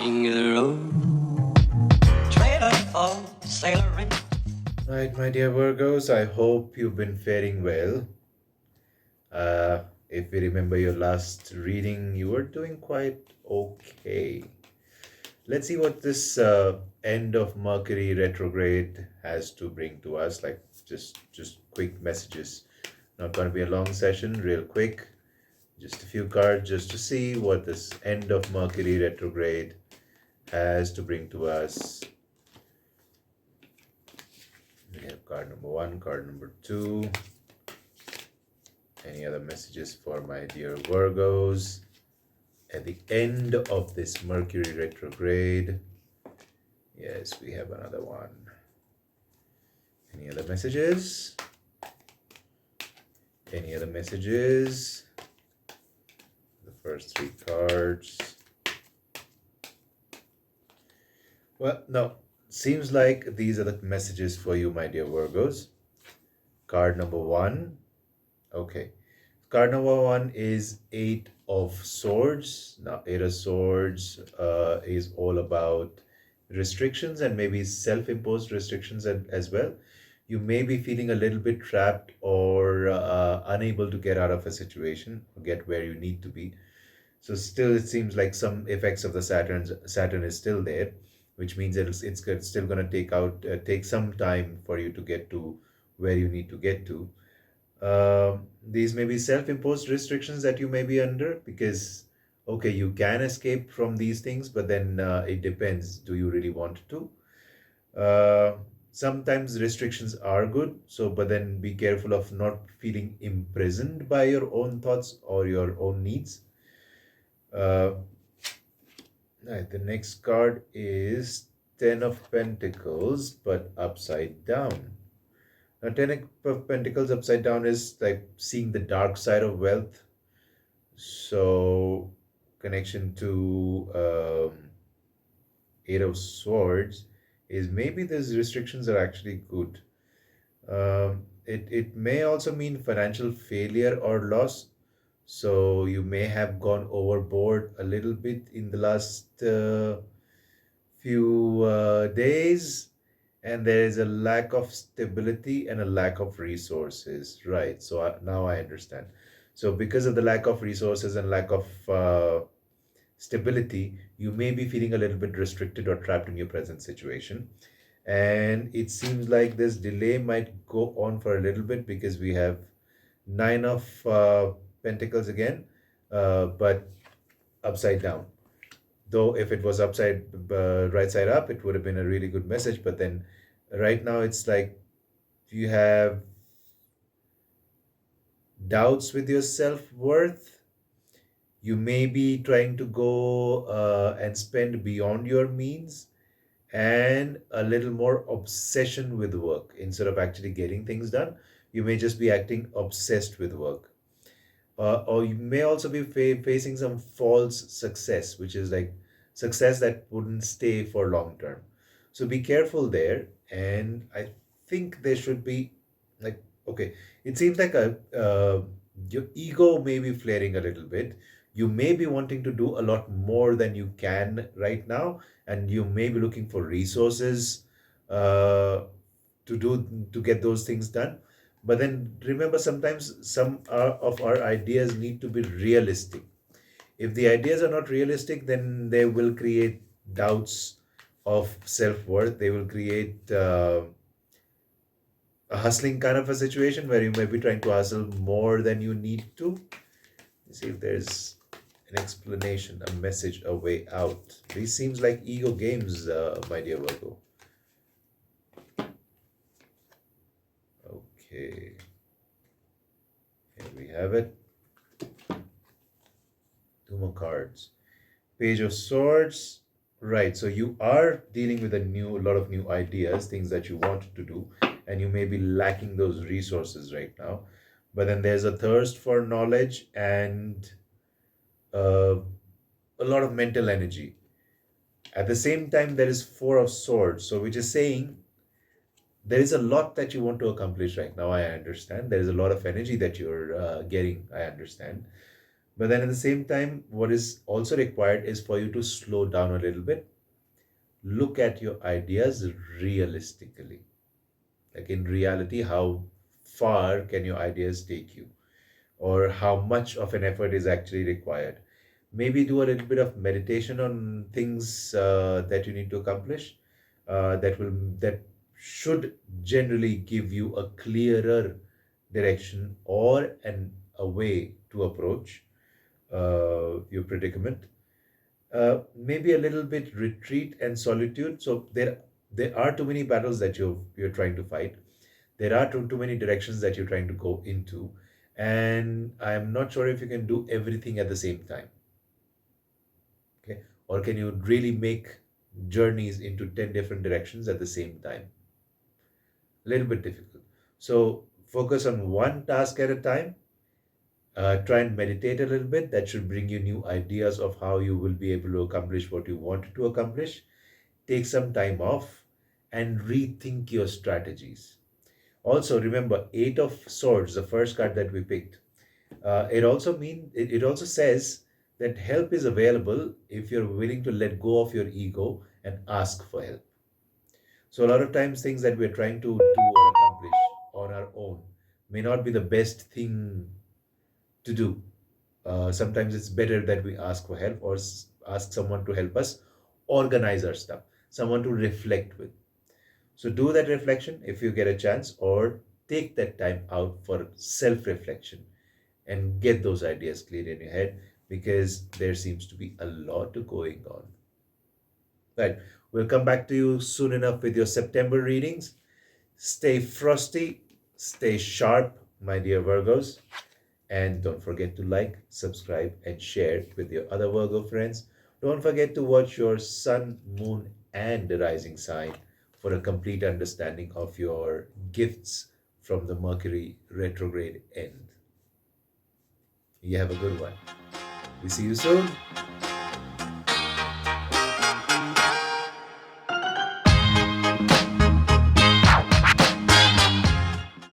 Right, my dear Virgos, I hope you've been faring well. If you remember your last reading, you were doing quite okay. Let's see what this end of Mercury retrograde has to bring to us. Like just quick messages. Not going to be a long session, real quick. Just a few cards just to see what this end of Mercury retrograde has to bring to us. We have card number one, card number two. Any other messages for my dear Virgos at the end of this Mercury retrograde? Yes, we have another one. Any other messages? Any other messages? The first three cards. Well, no. Seems like these are the messages for you, my dear Virgos. Card number one. Okay. Card number one is Eight of Swords. Now, Eight of Swords is all about restrictions and maybe self-imposed restrictions as well. You may be feeling a little bit trapped or unable to get out of a situation or get where you need to be. So still, it seems like some effects of the Saturn is still there, which means it's still going to take some time for you to get to where you need to get to. These may be self-imposed restrictions that you may be under because, okay, you can escape from these things, but then it depends. Do you really want to? Sometimes restrictions are good, so but then be careful of not feeling imprisoned by your own thoughts or your own needs. Uh, right, the next card is Ten of Pentacles, but upside down. Now, Ten of Pentacles upside down is like seeing the dark side of wealth. So, connection to Eight of Swords is maybe these restrictions are actually good. It may also mean financial failure or loss. So, you may have gone overboard a little bit in the last few days, and there is a lack of stability and a lack of resources, right? So now I understand. So because of the lack of resources and lack of stability, you may be feeling a little bit restricted or trapped in your present situation, and it seems like this delay might go on for a little bit because we have Nine of Pentacles again, but upside down. Though if it was upside right side up, it would have been a really good message, but then right now it's like you have doubts with your self-worth. You may be trying to go and spend beyond your means, and a little more obsession with work instead of actually getting things done. You may just be acting obsessed with work, or you may also be facing some false success, which is like success that wouldn't stay for long term. So be careful there. And I think there should be like, okay, it seems like your ego may be flaring a little bit. You may be wanting to do a lot more than you can right now, and you may be looking for resources uh, to get those things done. But then remember, sometimes some of our ideas need to be realistic. If the ideas are not realistic, then they will create doubts of self-worth. They will create a hustling kind of a situation where you may be trying to hustle more than you need to. Let's see if there's an explanation, a message, a way out. These seems like ego games, my dear Virgo. Okay, here we have it. Two more cards. Page of Swords. Right, so you are dealing with a lot of new ideas, things that you want to do, and you may be lacking those resources right now. But then there's a thirst for knowledge and uh, a lot of mental energy. At the same time, there is Four of Swords, so which is saying there is a lot that you want to accomplish right now. I understand. There is a lot of energy that you're getting. I understand. But then at the same time, what is also required is for you to slow down a little bit, look at your ideas realistically. Like in reality, how far can your ideas take you? Or how much of an effort is actually required. Maybe do a little bit of meditation on things that you need to accomplish. That should generally give you a clearer direction or a way to approach your predicament. Maybe a little bit retreat and solitude. So there are too many battles that you're trying to fight. There are too many directions that you're trying to go into, and I'm not sure if you can do everything at the same time. Okay, or can you really make journeys into 10 different directions at the same time? A little bit difficult. So focus on one task at a time. Try and meditate a little bit. That should bring you new ideas of how you will be able to accomplish what you want to accomplish. Take some time off and rethink your strategies. Also, remember, Eight of Swords, the first card that we picked. It also says that help is available if you're willing to let go of your ego and ask for help. So a lot of times, things that we're trying to do or accomplish on our own may not be the best thing to do. Sometimes it's better that we ask for help or ask someone to help us organize our stuff, someone to reflect with. So do that reflection if you get a chance, or take that time out for self reflection and get those ideas clear in your head, because there seems to be a lot going on. Right. We'll come back to you soon enough with your September readings. Stay frosty, stay sharp, my dear Virgos. And don't forget to like, subscribe, and share with your other Virgo friends. Don't forget to watch your sun, moon, and rising sign for a complete understanding of your gifts from the Mercury retrograde end. You have a good one. We see you soon.